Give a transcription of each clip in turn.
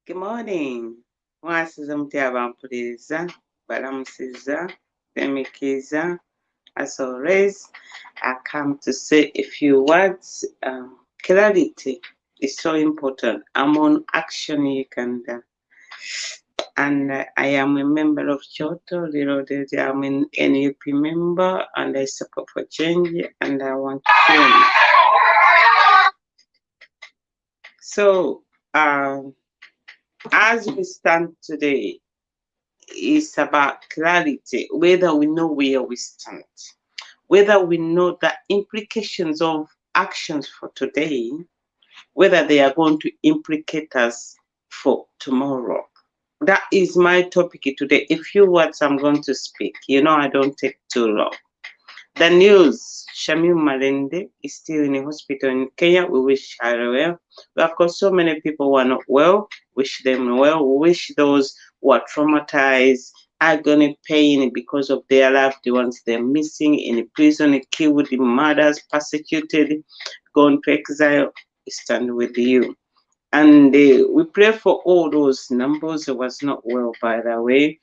Good morning. Mwasiza mutya abampuliriza, balamusiza, bemikiza. As always, I come to say a few words. Clarity is so important. I'm on Action Uganda, and I am a member of Kyoto Reloaded. I'm an NUP member, and I support for change, and I want change. So, as we stand today, it's about clarity, whether we know where we stand, whether we know the implications of actions for today, whether they are going to implicate us for tomorrow. That is my topic today. A few words I'm going to speak. You know, I don't take too long. The news, Shamim Malende is still in a hospital in Kenya. We wish her well. We have got so many people who are not well. Wish them well. We wish those who are traumatized, agony, pain because of their loved ones they're missing in prison, killed, murders, persecuted, gone to exile. We stand with you. And we pray for all those numbers who was not well, by the way.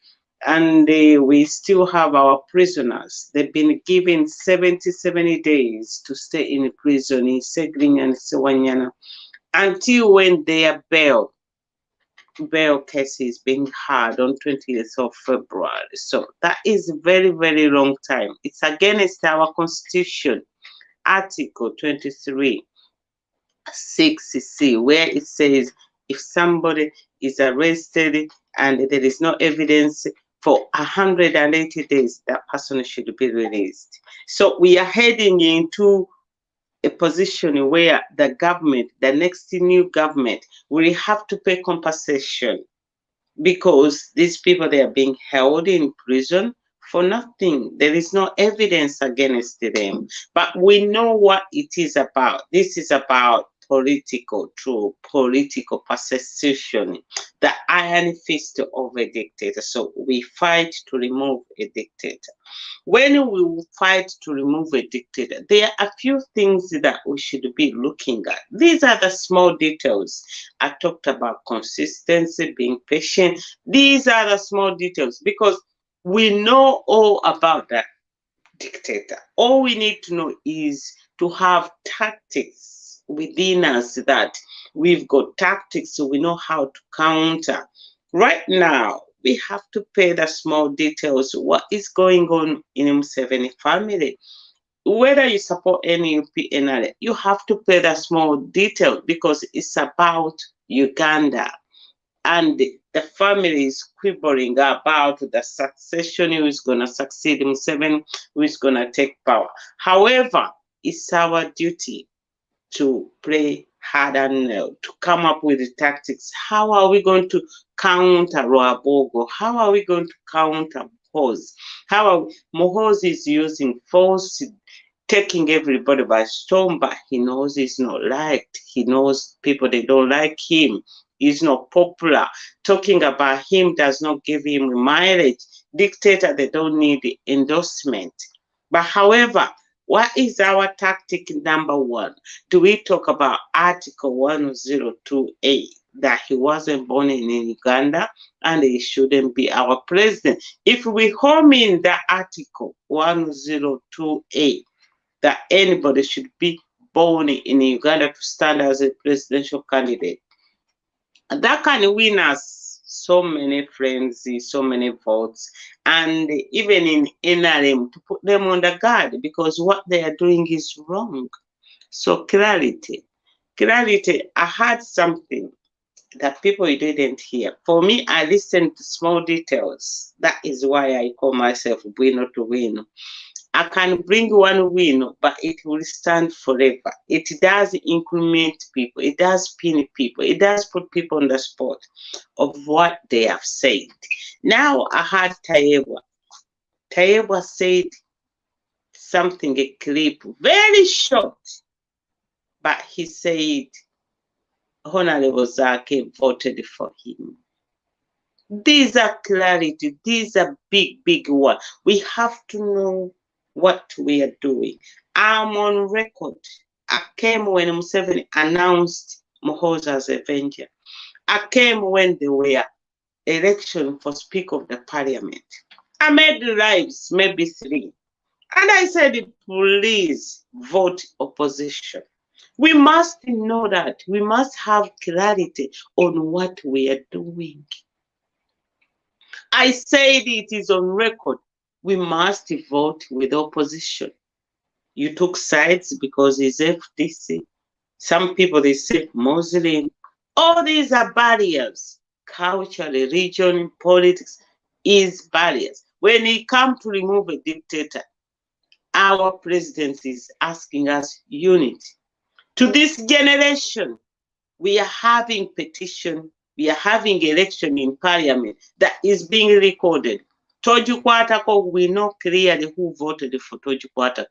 And we still have our prisoners. They've been given 70 days to stay in prison in Segling and Sewanyana until when their bail case is being heard on 20th of February. So that is very, very long time. It's against our constitution, Article 23. 6C, where it says if somebody is arrested and there is no evidence for 180 days, that person should be released. So we are heading into a position where the government, the next new government, will have to pay compensation because these people, they are being held in prison for nothing. There is no evidence against them. But we know what it is about. This is about political persecution, the iron fist of a dictator. So we fight to remove a dictator. When we fight to remove a dictator, there are a few things that we should be looking at. These are the small details. I talked about consistency, being patient. These are the small details because we know all about that dictator. All we need to know is to have tactics within us, that we've got tactics so we know how to counter. Right now, we have to pay the small details. What is going on in Museveni family? Whether you support NUP, NRA, you have to pay the small detail because it's about Uganda. And the family is quibbling about the succession, who is going to succeed Museveni, who is going to take power. However, it's our duty to play hard and to come up with the tactics. How are we going to counter Roabogo? How are we going to counter Mohoz? Mohoz is using force, taking everybody by storm, but he knows he's not liked. He knows people, they don't like him. He's not popular. Talking about him does not give him mileage. Dictator, they don't need the endorsement. But however, what is our tactic number one? Do we talk about Article 102A, that he wasn't born in Uganda and he shouldn't be our president? If we home in the Article 102A, that anybody should be born in Uganda to stand as a presidential candidate, that can win us so many friends, so many votes, and even in NRM to put them on the guard because what they are doing is wrong. So clarity. I had something that people didn't hear. For me, I listened to small details. That is why I call myself Bueno to Win. I can bring one win, but it will stand forever. It does increment people. It does pin people. It does put people on the spot of what they have said. Now I had Tayewa. Tayewa said something, a clip, very short, but he said Honorable Zake voted for him. These are clarity. These are big, big ones. We have to know what we are doing. I'm on record. I came when Museveni announced Mohoz as a avenger. I came when there were election for Speaker of the Parliament. I made lives, maybe 3. And I said, please vote opposition. We must know that. We must have clarity on what we are doing. I said it is on record. We must vote with opposition. You took sides because it's FDC. Some people, they say Muslim. All these are barriers. Culture, religion, politics is barriers. When it comes to remove a dictator, our president is asking us unity. To this generation, we are having petition, we are having election in parliament that is being recorded. Tojukwatako, we know clearly who voted for Tojukwatako.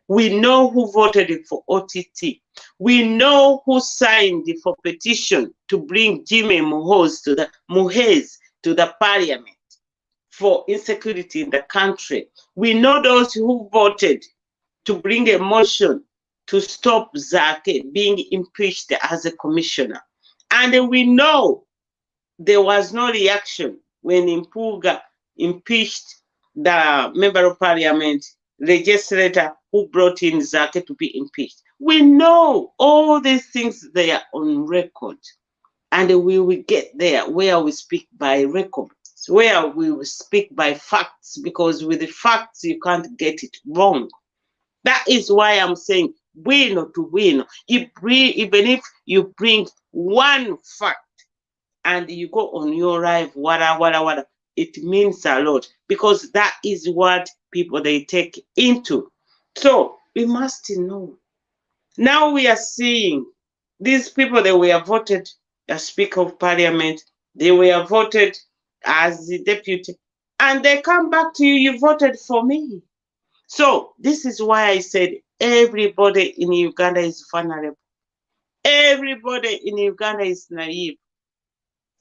We know who voted for OTT. We know who signed for petition to bring Jimmy Muhoz to the parliament for insecurity in the country. We know those who voted to bring a motion to stop Zake being impeached as a commissioner. And we know there was no reaction when Impuga impeached the member of parliament, legislator who brought in Zake to be impeached. We know all these things, they are on record. And we will get there where we speak by record, where we will speak by facts, because with the facts, you can't get it wrong. That is why I'm saying win or to win. Even if you bring one fact and you go on your life, wada, it means a lot, because that is what people they take into. So we must know. Now we are seeing these people, they were voted as Speaker of Parliament, they were voted as the deputy, and they come back to you, you voted for me. So this is why I said everybody in Uganda is vulnerable. Everybody in Uganda is naive.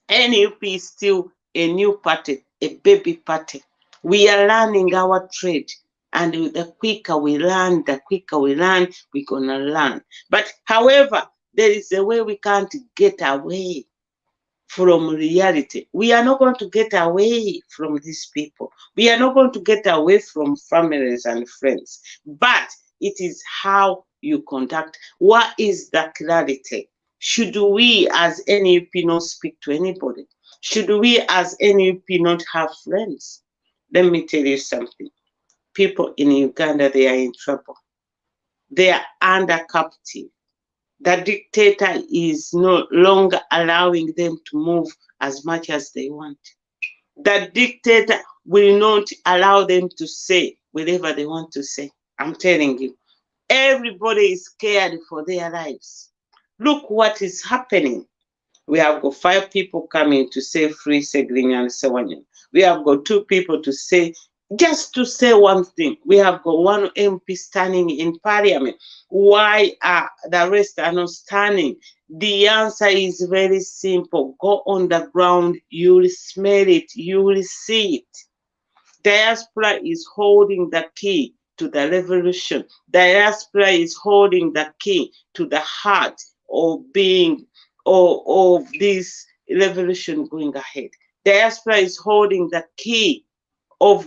NUP is still a new party, a baby party. We are learning our trade. And the quicker we learn, we're going to learn. But however, there is a way we can't get away from reality. We are not going to get away from these people. We are not going to get away from families and friends. But it is how you conduct. What is the clarity? Should we as NUP not speak to anybody? Should we as NUP not have friends? Let me tell you something. People in Uganda, they are in trouble. They are under captive. The dictator is no longer allowing them to move as much as they want. The dictator will not allow them to say whatever they want to say. I'm telling you, everybody is scared for their lives. Look what is happening. We have got 5 people coming to say free Segrinya and Sewanyan. We have got 2 people to say, just to say one thing. We have got 1 MP standing in parliament. Why are the rest are not standing? The answer is very simple. Go on the ground, you will smell it, you will see it. Diaspora is holding the key to the revolution. Diaspora is holding the key to the heart of being of this revolution going ahead. Diaspora is holding the key of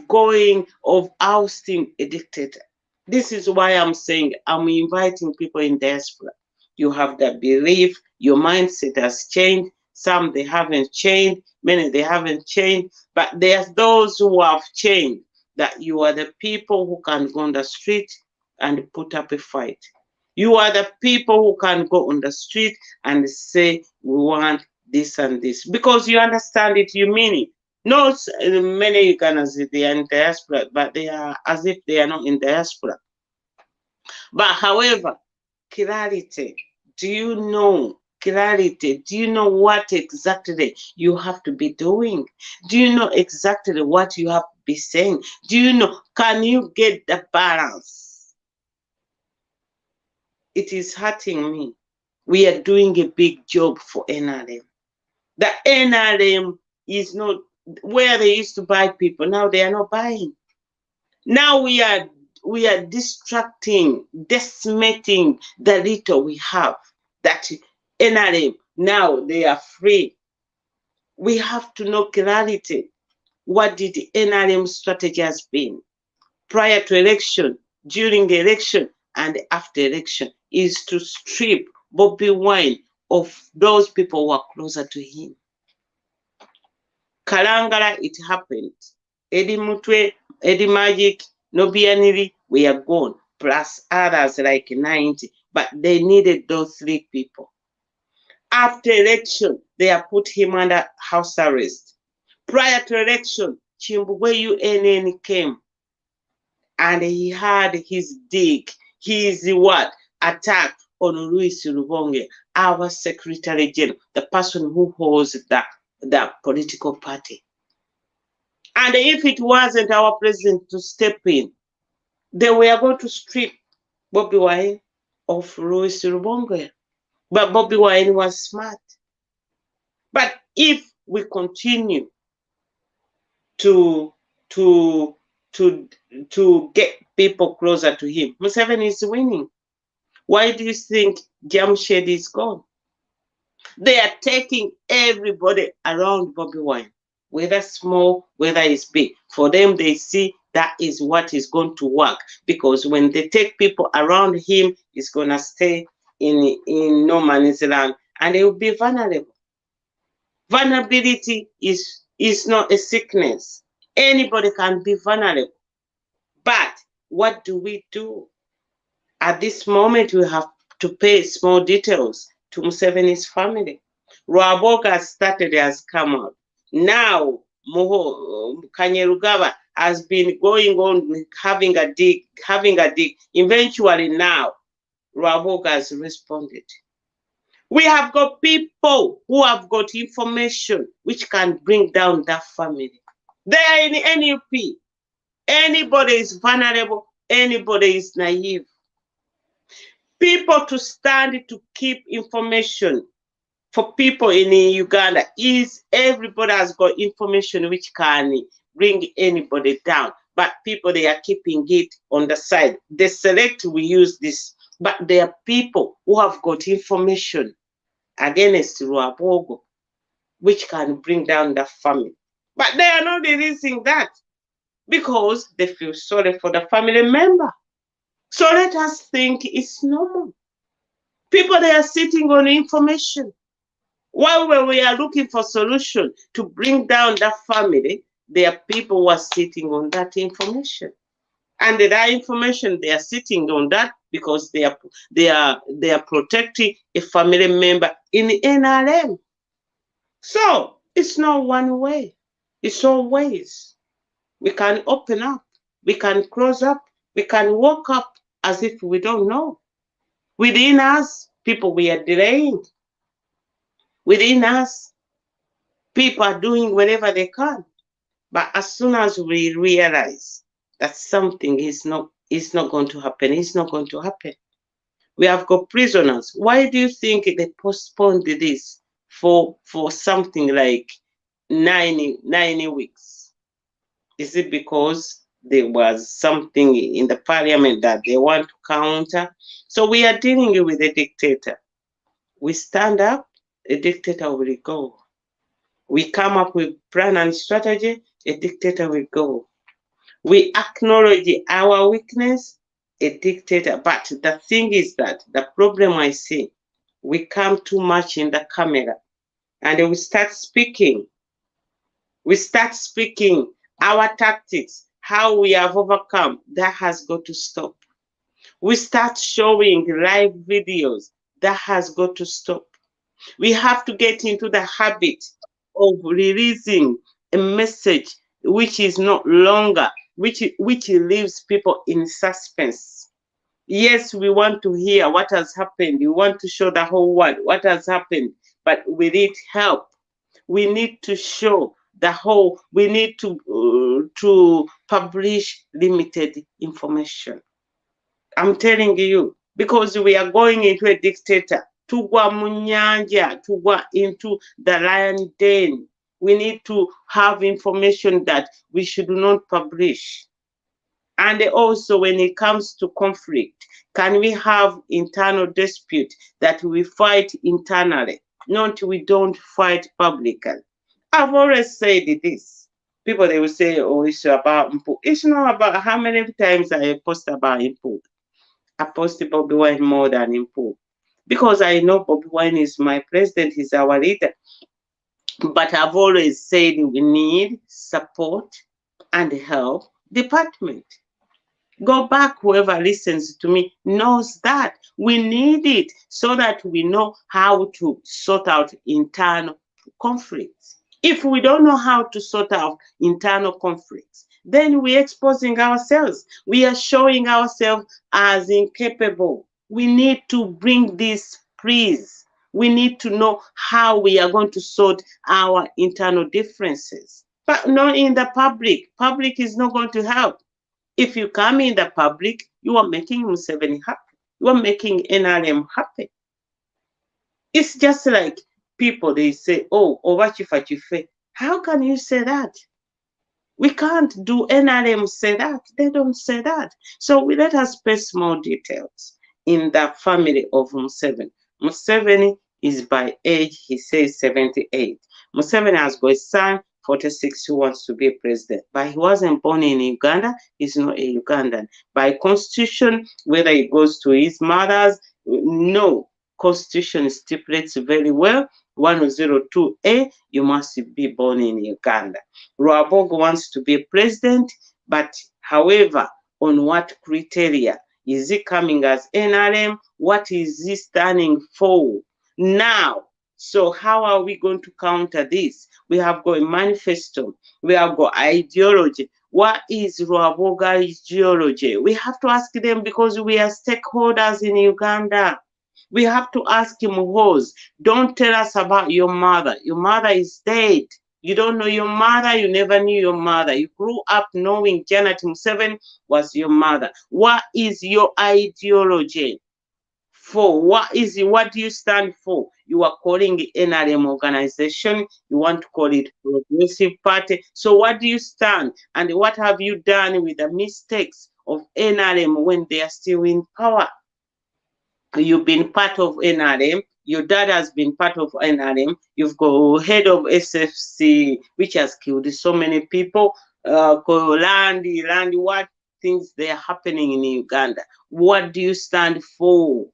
ousting a dictator. This is why I'm saying I'm inviting people in diaspora. You have the belief, your mindset has changed. Some they haven't changed, many they haven't changed, but there's those who have changed, that you are the people who can go on the street and put up a fight. You are the people who can go on the street and say, we want this and this, because you understand it, you mean it. Not many Ugandans, they are in diaspora, but they are as if they are not in diaspora. But however, clarity, do you know clarity? Do you know what exactly you have to be doing? Do you know exactly what you have to be saying? Do you know, can you get the balance? It is hurting me. We are doing a big job for NRM. The NRM is not where they used to buy people. Now they are not buying. Now we are distracting, decimating the little we have. That NRM, now they are free. We have to know clarity. What did the NRM strategy has been prior to election, during the election, and after election is to strip Bobby Wine of those people who are closer to him. Kalangala, it happened. Eddie Mutwe, Eddie Magic, Nobianiri, we are gone, plus others like 90, but they needed those 3 people. After election, they have put him under house arrest. Prior to election, Chimbugwe UNN came and he had his dig, his what, attack on Louis Lubonge, our Secretary General, the person who holds the political party. And if it wasn't our president to step in, they were going to strip Bobby Wine of Louis Lubonge. But Bobby Wine was smart. But if we continue to get people closer to him, Museveni is winning. Why do you think Jamshed is gone? They are taking everybody around Bobby Wine, whether small, whether it's big. For them, they see that is what is going to work, because when they take people around him, he's going to stay in no man's land and he will be vulnerable. Vulnerability is not a sickness. Anybody can be vulnerable. But what do we do? At this moment, we have to pay small details to Museveni's family. Rwaboga started has come out. Now, Kanyerugaba has been going on having a dig. Eventually now, Rwaboga has responded. We have got people who have got information which can bring down that family. They are in NUP. Anybody is vulnerable, anybody is naive. People to stand to keep information for people in Uganda is everybody has got information which can bring anybody down. But people, they are keeping it on the side. They select, we use this. But there are people who have got information against Rwabogo, which can bring down the family. But they are not releasing that because they feel sorry for the family member. So let us think it's normal. People, they are sitting on information. While we are looking for solution to bring down that family, there are people who are sitting on that information. And that information, they are sitting on that because they are protecting a family member in the NRM. So it's not one way. It's all ways. We can open up. We can close up. We can walk up as if we don't know. Within us, people, we are delaying. Within us, people are doing whatever they can. But as soon as we realize that something is not going to happen, it's not going to happen. We have got prisoners. Why do you think they postponed this for something like 9 weeks? Is it because there was something in the parliament that they want to counter? So we are dealing with a dictator. We stand up, a dictator will go. We come up with plan and strategy, a dictator will go. We acknowledge our weakness, a dictator. But the thing is that the problem I see, we come too much in the camera and we start speaking. We start speaking our tactics, how we have overcome. That has got to stop. We start showing live videos. That has got to stop. We have to get into the habit of releasing a message which is not longer, which leaves people in suspense. Yes, we want to hear what has happened. We want to show the whole world what has happened, but we need help. We need to show the whole. We need to publish limited information. I'm telling you, because we are going into a dictator. Tugwa munyanja, tugwa into the lion den. We need to have information that we should not publish. And also when it comes to conflict, can we have internal dispute that we fight internally, not we don't fight publicly? I've always said this. People, they will say, oh, it's about input. It's not about how many times I post about input. I post Bobby Wine more than input. Because I know Bobby Wine is my president, he's our leader. But I've always said we need support and help department. Go back, whoever listens to me knows that we need it so that we know how to sort out internal conflicts. If we don't know how to sort out internal conflicts, then we're exposing ourselves. We are showing ourselves as incapable. We need to bring this freeze. We need to know how we are going to sort our internal differences. But not in the public. Public is not going to help. If you come in the public, you are making Museveni happy. You are making NRM happy. It's just like people, they say, oh, Obachifa Chife. How can you say that? We can't do NRM say that. They don't say that. So we let us paste more details in the family of Museveni. Museveni is by age, he says 78. Museveni has got a son, 46, who wants to be president. But he wasn't born in Uganda. He's not a Ugandan. By constitution, whether he goes to his mother's, no. Constitution stipulates very well, 102A, you must be born in Uganda. Rwabogo wants to be president, but however, on what criteria? Is he coming as NRM? What is he standing for? Now, so how are we going to counter this? We have got a manifesto. We have got ideology. What is Rwaboga's ideology? We have to ask them because we are stakeholders in Uganda. We have to ask him, Rose, don't tell us about your mother. Your mother is dead. You don't know your mother. You never knew your mother. You grew up knowing Janet Museveni was your mother. What is your ideology for? What do you stand for? You are calling it NRM organization. You want to call it Progressive Party. So what do you stand? And what have you done with the mistakes of NRM when they are still in power? You've been part of NRM. Your dad has been part of NRM. You've got head of SFC, which has killed so many people. Land, what things they are happening in Uganda? What do you stand for?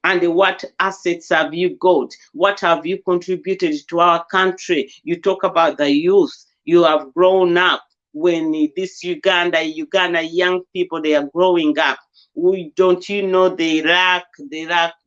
And what assets have you got? What have you contributed to our country? You talk about the youth. You have grown up when this Uganda young people, they are growing up. Don't you know they lack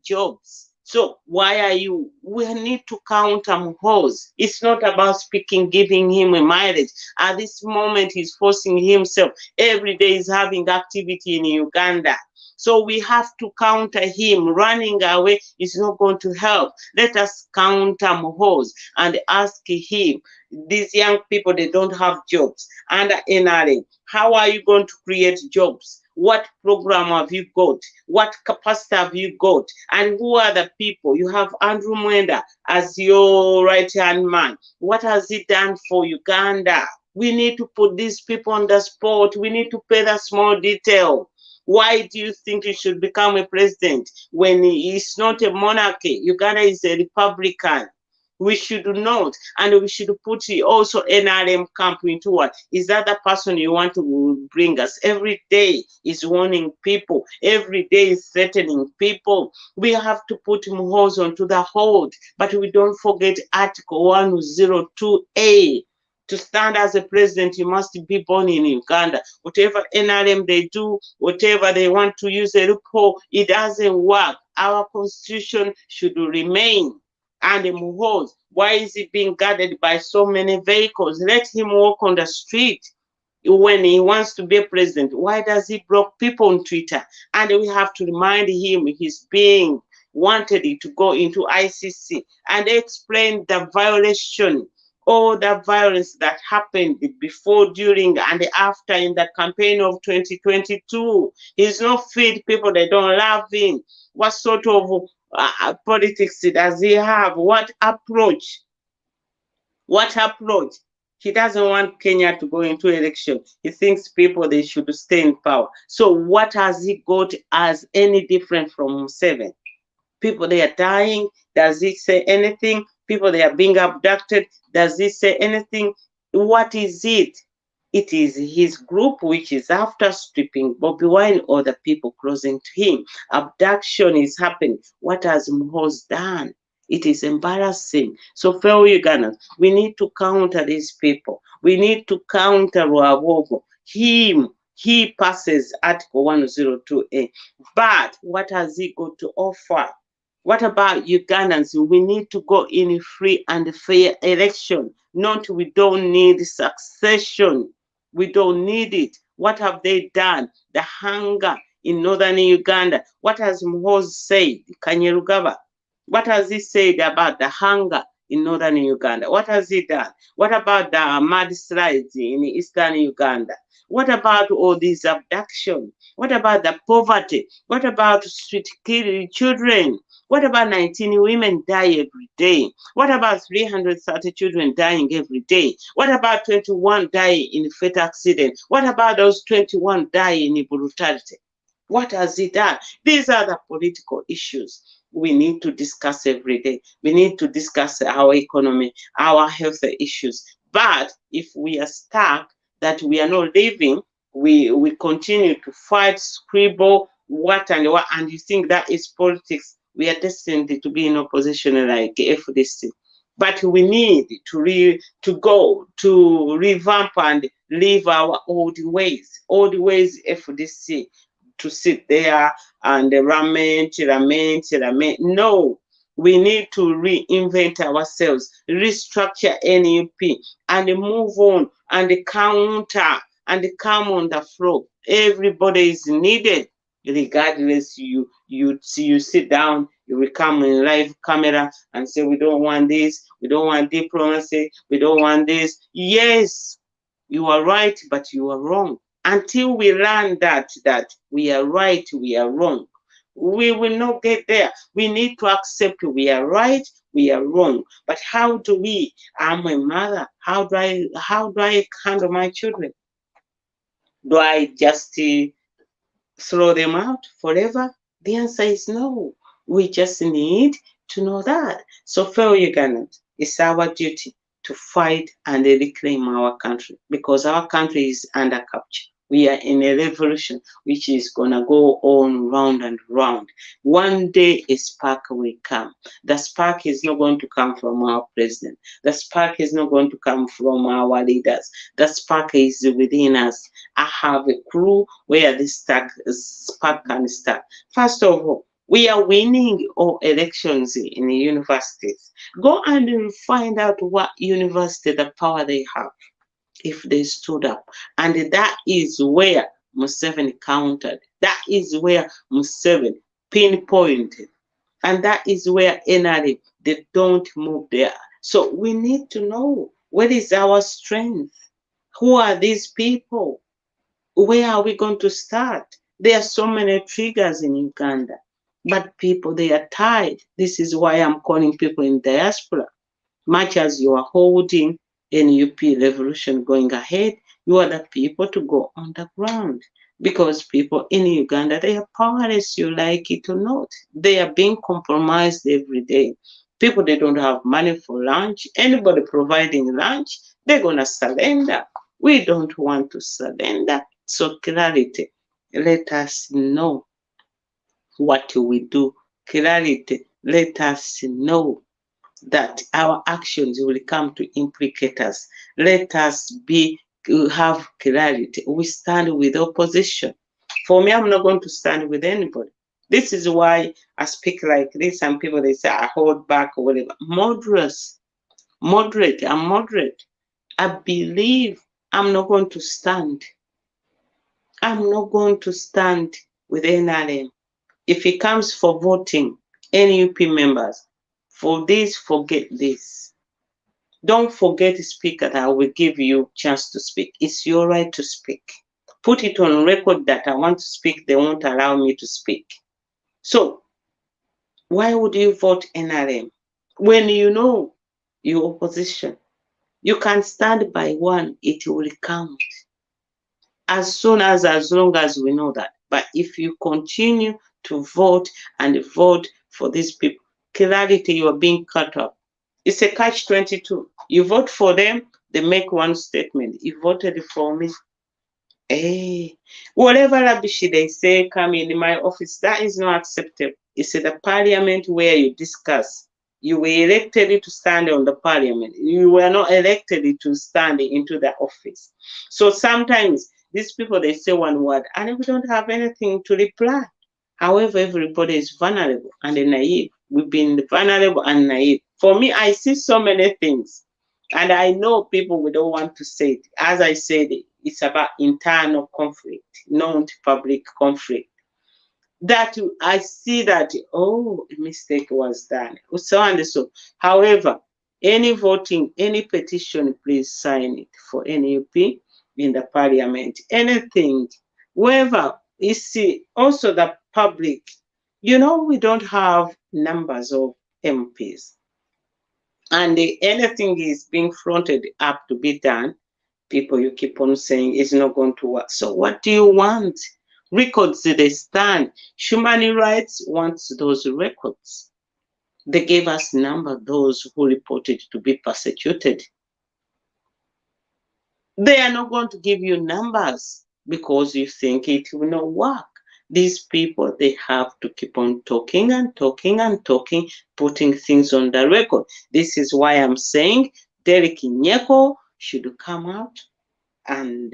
jobs? So why are you? We need to counter Muhoozi. It's not about speaking, giving him a mileage. At this moment, he's forcing himself. Every day he's having activity in Uganda. So we have to counter him. Running away is not going to help. Let us counter Muhoozi and ask him, these young people, they don't have jobs under NRA. How are you going to create jobs? What program have you got? What capacity have you got? And who are the people? You have Andrew Mwenda as your right-hand man. What has he done for Uganda? We need to put these people on the spot. We need to pay the small detail. Why do you think he should become a president when he's not a monarchy? Uganda is a republican. We should not, and we should put also NRM camp into what? Is that the person you want to bring us? Every day is warning people. Every day is threatening people. We have to put Muhoozi onto the hold, but we don't forget Article 102A. To stand as a president, you must be born in Uganda. Whatever NRM they do, whatever they want to use a loophole, it doesn't work. Our constitution should remain. And Muhoozi, why is he being guarded by so many vehicles? Let him walk on the street when he wants to be president. Why does he block people on Twitter? And we have to remind him he's being wanted to go into ICC and explain the violation, all the violence that happened before, during, and after in the campaign of 2022. He's not feed people, they don't love him. What sort of politics does he have? What approach? What approach? He doesn't want Kenya to go into election. He thinks people, they should stay in power. So what has he got as any different from Museveni? People, they are dying. Does he say anything? People, they are being abducted. Does this say anything? What is it? It is his group which is after stripping Bobby Wine or the people closing to him. Abduction is happening. What has Mhoz done? It is embarrassing. So, fellow Ugandans, we need to counter these people. We need to counter Rwabogo. He passes Article 102A. But what has he got to offer? What about Ugandans? We need to go in a free and fair election. Not, we don't need succession. We don't need it. What have they done? The hunger in northern Uganda. What has Mhoz said? Kanyerugaba. What has he said about the hunger in northern Uganda? What has he done? What about the mudslides in eastern Uganda? What about all these abductions? What about the poverty? What about street children? What about 19 women die every day? What about 330 children dying every day? What about 21 die in fatal accident? What about those 21 die in brutality? What has he done? These are the political issues we need to discuss every day. We need to discuss our economy, our health issues. But if we are stuck, that we are not living, we continue to fight, scribble, what, and you think that is politics, we are destined to be in opposition like FDC. But we need to go to revamp and live our old ways FDC, to sit there and lament. No, we need to reinvent ourselves, restructure NUP, and move on and counter and come on the floor. Everybody is needed, regardless. You sit down, you will come in live camera and say, we don't want this, we don't want diplomacy, we don't want this. Yes, you are right, but you are wrong. Until we learn that we are right, we are wrong, we will not get there. We need to accept we are right, we are wrong. But how do we? I'm a mother. How do I handle my children? Do I just throw them out forever? The answer is no. We just need to know that. So, fellow Ugandans, it's our duty to fight and reclaim our country, because our country is under capture. We are in a revolution which is going to go on round and round. One day a spark will come. The spark is not going to come from our president. The spark is not going to come from our leaders. The spark is within us. I have a clue where this spark can start. First of all, we are winning all elections in the universities. Go and find out what university, the power they have, if they stood up. And that is where Museveni countered. That is where Museveni pinpointed. And that is where NRA, they don't move there. So we need to know, what is our strength? Who are these people? Where are we going to start? There are so many triggers in Uganda, but people, they are tired. This is why I'm calling people in diaspora. Much as you are holding NUP revolution going ahead, you are the people to go on the ground. Because people in Uganda, they are powerless, you like it or not. They are being compromised every day. People, they don't have money for lunch. Anybody providing lunch, they're going to surrender. We don't want to surrender. So clarity, let us know what we do. Clarity, let us know that our actions will come to implicate us. Let us have clarity. We stand with opposition. For me, I'm not going to stand with anybody. This is why I speak like this, and people, they say I hold back or whatever. Moderate. I'm moderate. I believe I'm not going to stand. I'm not going to stand with NRM. If it comes for voting, NUP members, for this, forget this. Don't forget to speak, that I will give you chance to speak. It's your right to speak. Put it on record that I want to speak, they won't allow me to speak. So, why would you vote NRM? When you know your opposition, you can stand by one, it will count. As long as we know that. But if you continue to vote and vote for these people, clarity, you are being cut off. It's a catch-22. You vote for them, they make one statement. You voted for me. Hey, whatever rubbish they say come in my office, that is not acceptable. It's the parliament where you discuss. You were elected to stand on the parliament. You were not elected to stand into the office. So sometimes these people they say one word and we don't have anything to reply. However, everybody is vulnerable and naive. We've been vulnerable and naive. For me, I see so many things. And I know people we don't want to say it. As I said, it's about internal conflict, not public conflict. That I see that, oh, a mistake was done, so and so. However, any voting, any petition, please sign it for NUP in the parliament. Anything, whoever is also the public. We don't have numbers of MPs, and anything is being fronted up to be done. People, you keep on saying it's not going to work. So what do you want? Records they stand. Human rights wants those records. They gave us number those who reported to be persecuted. They are not going to give you numbers because you think it will not work. These people, they have to keep on talking and talking and talking, putting things on the record. This is why I'm saying Derek Nyeko should come out and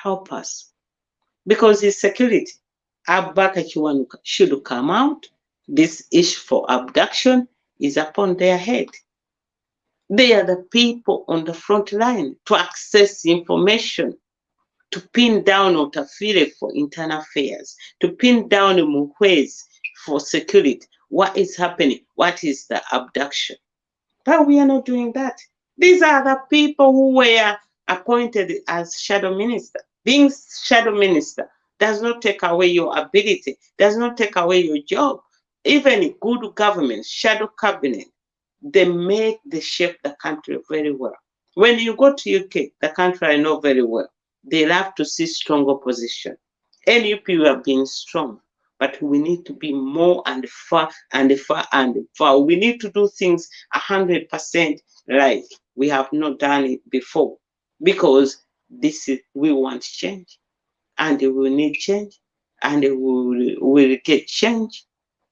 help us because his security. Abaka Kiwanuka should come out. This issue for abduction is upon their head. They are the people on the front line to access information, to pin down Otafire for internal affairs, to pin down Mukwezi for security. What is happening? What is the abduction? But we are not doing that. These are the people who were appointed as shadow minister. Being shadow minister does not take away your ability, does not take away your job. Even good government, shadow cabinet, they shape the country very well. When you go to UK, the country I know very well, they love to see strong opposition. NUP we are being strong, but we need to be more and far and far and far. We need to do things 100% right. We have not done it before because we want change and we need change and we will get change.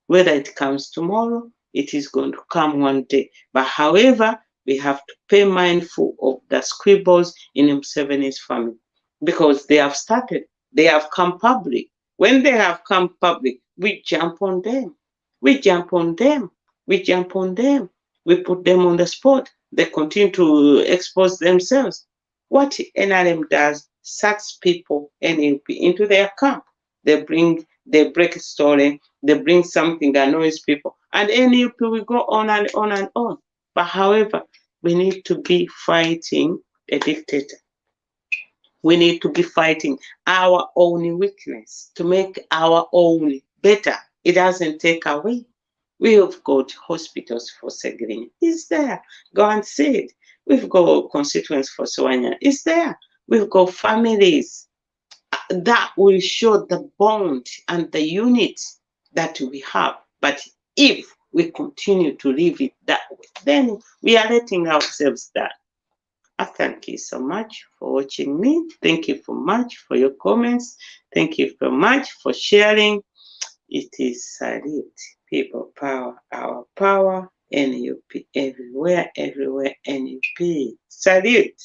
Whether it comes tomorrow, it is going to come one day. But however, we have to be mindful of the squibbles in Museveni's family because they have started, they have come public. When they have come public, we jump on them. We jump on them. We jump on them. We put them on the spot. They continue to expose themselves. What NRM does, sucks people into their camp. They break a story, they bring something that annoys people, and NUP will go on and on and on. But however, we need to be fighting a dictator. We need to be fighting our own weakness to make our own better. It doesn't take away. We have got hospitals for Segrini. It's there. Go and see it. We've got constituents for Swanya. It's there. We've got families that will show the bond and the unit that we have. But if we continue to leave it that way, then we are letting ourselves down. I thank you so much for watching me. Thank you so much for your comments. Thank you so much for sharing. It is salute. People power, our power, NUP everywhere, everywhere, NUP. Salute.